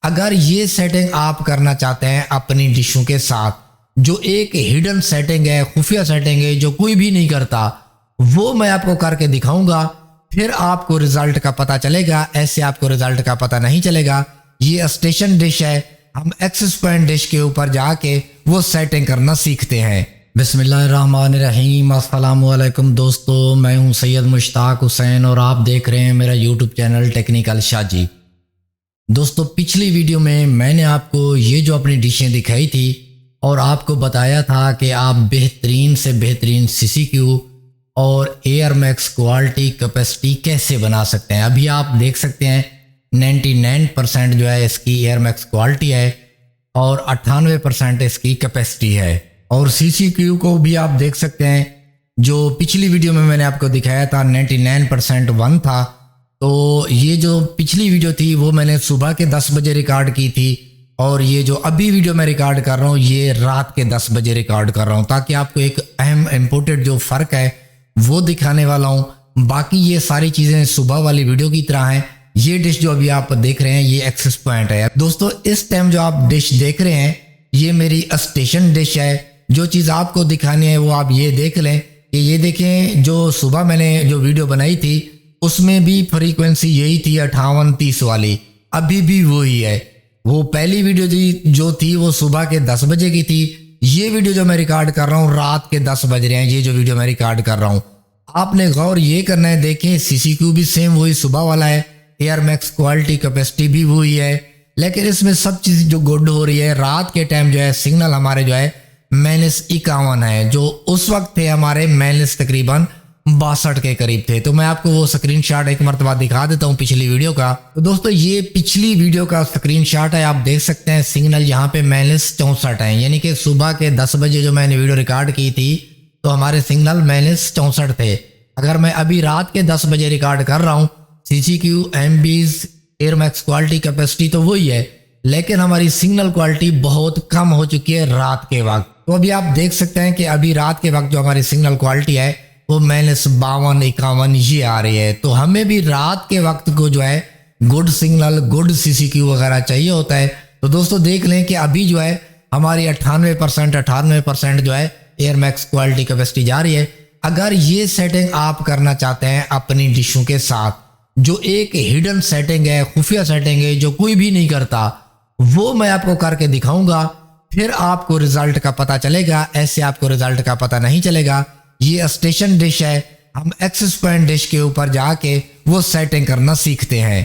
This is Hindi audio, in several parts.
अगर ये सेटिंग आप करना चाहते हैं अपनी डिशों के साथ, जो एक हिडन सेटिंग है, खुफिया सेटिंग है, जो कोई भी नहीं करता, वो मैं आपको करके दिखाऊंगा। फिर आपको रिजल्ट का पता चलेगा, ऐसे आपको रिजल्ट का पता नहीं चलेगा। ये स्टेशन डिश है, हम एक्सेस पॉइंट डिश के ऊपर जाके वो सेटिंग करना सीखते हैं। बिस्मिल्लाहिर्रहमानिर्रहीम। अस्सलाम वालेकुम दोस्तों, मैं हूं सैयद मुश्ताक हुसैन और आप देख रहे हैं मेरा यूट्यूब चैनल टेक्निकल शाजी। दोस्तों, पिछली वीडियो में मैंने आपको ये जो अपनी डिशें दिखाई थी और आपको बताया था कि आप बेहतरीन से बेहतरीन CCQ और एयर मैक्स क्वालिटी कैपेसिटी कैसे बना सकते हैं। अभी आप देख सकते हैं 99% जो है इसकी एयर मैक्स क्वालिटी है और 98% इसकी कैपेसिटी है। और CCQ को भी आप देख सकते हैं, जो पिछली वीडियो में मैंने आपको दिखाया था 99% 1 था। तो ये जो पिछली वीडियो थी वो मैंने सुबह के 10 बजे रिकॉर्ड की थी और ये जो अभी वीडियो मैं रिकॉर्ड कर रहा हूँ ये रात के 10 बजे रिकॉर्ड कर रहा हूँ, ताकि आपको एक अहम इम्पोर्टेंट जो फ़र्क है वो दिखाने वाला हूँ। बाकी ये सारी चीज़ें सुबह वाली वीडियो की तरह हैं। ये डिश जो अभी आप देख रहे हैं ये एक्सेस पॉइंट है। दोस्तों, इस टाइम जो आप डिश देख रहे हैं ये मेरी स्टेशन डिश है। जो चीज़ आपको दिखानी है वो आप ये देख लें कि ये देखें, जो सुबह मैंने जो वीडियो बनाई थी उसमें भी फ्रीक्वेंसी यही थी 58-30 वाली, अभी भी वही है। वो पहली वीडियो जो थी वो सुबह के 10 बजे की थी। ये वीडियो जो मैं रिकॉर्ड कर रहा हूँ रात के 10 बज रहे हैं। ये जो वीडियो मैं रिकॉर्ड कर रहा हूँ आपने गौर ये करना है। देखें, CCQ भी सेम वही सुबह वाला है, एयर मैक्स क्वालिटी कैपेसिटी भी वही है, लेकिन इसमें सब चीज़ जो गुड हो रही है। रात के टाइम जो है सिग्नल हमारे जो है -51 है, जो उस वक्त थे हमारे तकरीबन 62 के करीब थे। तो मैं आपको वो स्क्रीनशॉट एक मरतबा दिखा देता हूँ पिछली वीडियो का। तो दोस्तों, ये पिछली वीडियो का स्क्रीनशॉट है। आप देख सकते हैं सिग्नल यहाँ पे -64 है, यानी कि सुबह के 10 बजे जो मैंने वीडियो रिकॉर्ड की थी तो हमारे सिग्नल -64 थे। अगर मैं अभी रात के 10 बजे रिकॉर्ड कर रहा हूँ, CCQ MBs air max quality capacity तो वही है, लेकिन हमारी सिग्नल क्वालिटी बहुत कम हो चुकी है रात के वक्त। तो अभी आप देख सकते हैं कि अभी रात के वक्त जो हमारी सिग्नल क्वालिटी है वो -52-51 ये आ रही है। तो हमें भी रात के वक्त को जो है गुड सिग्नल, गुड CCQ वगैरह चाहिए होता है। तो दोस्तों देख लें कि अभी जो है हमारी 98% जो है एयर मैक्स क्वालिटी कैपेसिटी जा रही है। अगर ये सेटिंग आप करना चाहते हैं अपनी डिशों के साथ, जो एक हिडन सेटिंग है, खुफिया सेटिंग है, जो कोई भी नहीं करता, वो मैं आपको करके दिखाऊंगा। फिर आपको रिजल्ट का पता चलेगा, ऐसे आपको रिजल्ट का पता नहीं चलेगा। ये स्टेशन डिश है, हम एक्सेस पॉइंट डिश के ऊपर जाके वो सेटिंग करना सीखते हैं।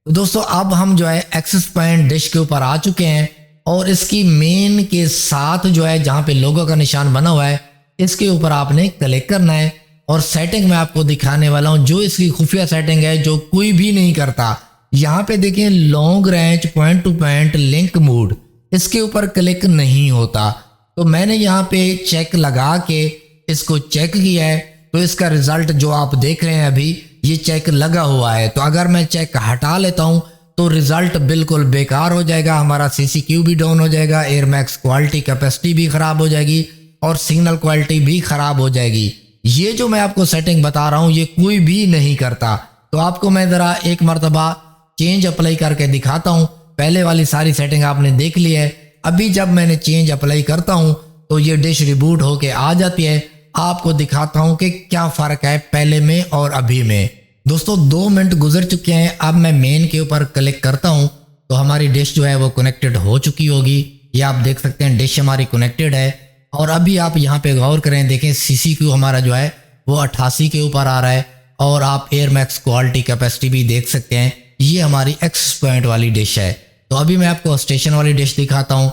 तो दोस्तों, अब हम जो है एक्सेस पॉइंट डिश के ऊपर आ चुके हैं और इसकी मेन के साथ जो है जहाँ पे लोगो का निशान बना हुआ है इसके ऊपर आपने क्लिक करना है और सेटिंग मैं आपको दिखाने वाला हूँ, जो इसकी खुफिया सेटिंग है, जो कोई भी नहीं करता। यहाँ पे देखें, long range point two point link mode, इसके ऊपर क्लिक नहीं होता। तो मैंने यहाँ पे चेक लगा के इसको चेक किया है, तो इसका रिजल्ट जो आप देख रहे हैं अभी ये चेक लगा हुआ है। तो अगर मैं चेक हटा लेता हूँ तो रिजल्ट बिल्कुल बेकार हो जाएगा, हमारा CCQ भी डाउन हो जाएगा, एयर मैक्स क्वालिटी कैपेसिटी भी खराब हो जाएगी और सिग्नल क्वालिटी भी खराब हो जाएगी। ये जो मैं आपको सेटिंग बता रहा हूँ ये कोई भी नहीं करता। तो आपको मैं ज़रा एक मरतबा चेंज अप्लाई करके दिखाता हूँ। पहले वाली सारी सेटिंग आपने देख ली है। अभी जब मैंने चेंज अप्लाई करता हूँ तो ये डिश रिबूट होके आ जाती है। आपको दिखाता हूँ कि क्या फ़र्क है पहले में और अभी में। दोस्तों, 2 मिनट गुजर चुके हैं। अब मैं मेन के ऊपर क्लिक करता हूँ तो हमारी डिश जो है वो कनेक्टेड हो चुकी होगी। ये आप देख सकते हैं डिश हमारी कनेक्टेड है। और अभी आप यहाँ पे गौर करें, देखें CCQ हमारा जो है वो 88 के ऊपर आ रहा है और आप एयर मैक्स क्वालिटी कैपेसिटी भी देख सकते हैं। ये हमारी एक्सेस पॉइंट वाली डिश है। तो अभी मैं आपको स्टेशन वाली डिश दिखाता हूँ।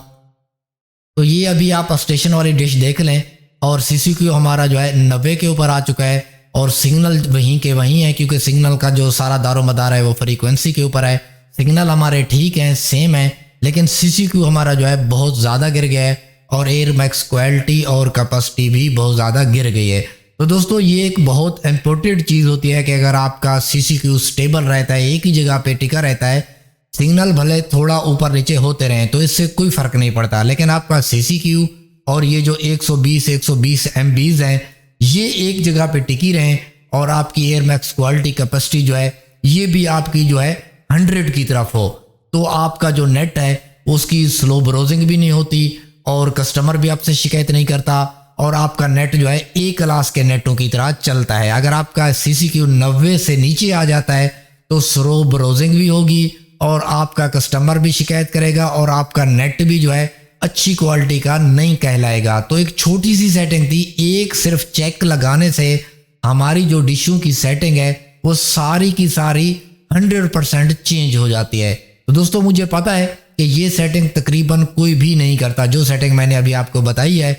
तो ये अभी आप स्टेशन वाली डिश देख लें और CCQ हमारा जो है 90 के ऊपर आ चुका है और सिग्नल वहीं के वहीं है, क्योंकि सिग्नल का जो सारा दारोमदार है वो फ्रीक्वेंसी के ऊपर है। सिग्नल हमारे ठीक हैं, सेम है, लेकिन CCQ हमारा जो है बहुत ज़्यादा गिर गया है और एयर मैक्स क्वालिटी और कैपेसिटी भी बहुत ज़्यादा गिर गई है। तो दोस्तों, ये एक बहुत इम्पोर्टेंट चीज़ होती है कि अगर आपका CCQ स्टेबल रहता है, एक ही जगह पे टिका रहता है, सिग्नल भले थोड़ा ऊपर नीचे होते रहें तो इससे कोई फ़र्क नहीं पड़ता, लेकिन आपका CCQ और ये जो 120 MBs हैं ये एक जगह पे टिकी रहें और आपकी एयर मैक्स क्वालिटी कैपेसिटी जो है ये भी आपकी जो है 100 की तरफ हो। तो आपका जो नेट है उसकी स्लो ब्राउजिंग भी नहीं होती और कस्टमर भी आपसे शिकायत नहीं करता और आपका नेट जो है ए क्लास के नेटों की तरह चलता है। अगर आपका CCQ 90 से नीचे आ जाता है तो स्लो ब्राउजिंग भी होगी और आपका कस्टमर भी शिकायत करेगा और आपका नेट भी जो है अच्छी क्वालिटी का नहीं कहलाएगा। तो एक छोटी सी सेटिंग थी, एक सिर्फ चेक लगाने से हमारी जो डिशों की सेटिंग है वो सारी की सारी 100% चेंज हो जाती है। तो दोस्तों मुझे पता है कि ये सेटिंग तकरीबन कोई भी नहीं करता जो सेटिंग मैंने अभी आपको बताई है,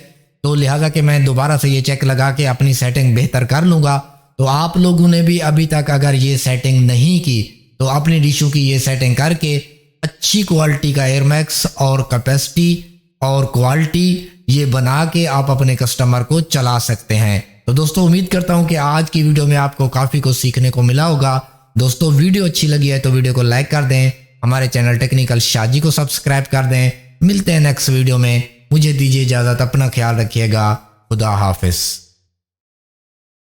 तो लिहाजा कि मैं दोबारा से ये चेक लगा के अपनी सेटिंग बेहतर कर लूँगा। तो आप लोगों ने भी अभी तक अगर ये सेटिंग नहीं की तो अपनी डिशों की ये सेटिंग करके अच्छी क्वालिटी का एयरमैक्स और कैपेसिटी और क्वालिटी ये बना के आप अपने कस्टमर को चला सकते हैं। तो दोस्तों उम्मीद करता हूँ कि आज की वीडियो में आपको काफ़ी कुछ सीखने को मिला होगा। दोस्तों वीडियो अच्छी लगी है तो वीडियो को लाइक कर दें, हमारे चैनल टेक्निकल शाजी को सब्सक्राइब कर दें। मिलते हैं नेक्स्ट वीडियो में, मुझे दीजिए इजाज़त, अपना ख्याल रखिएगा, खुदा हाफिज़।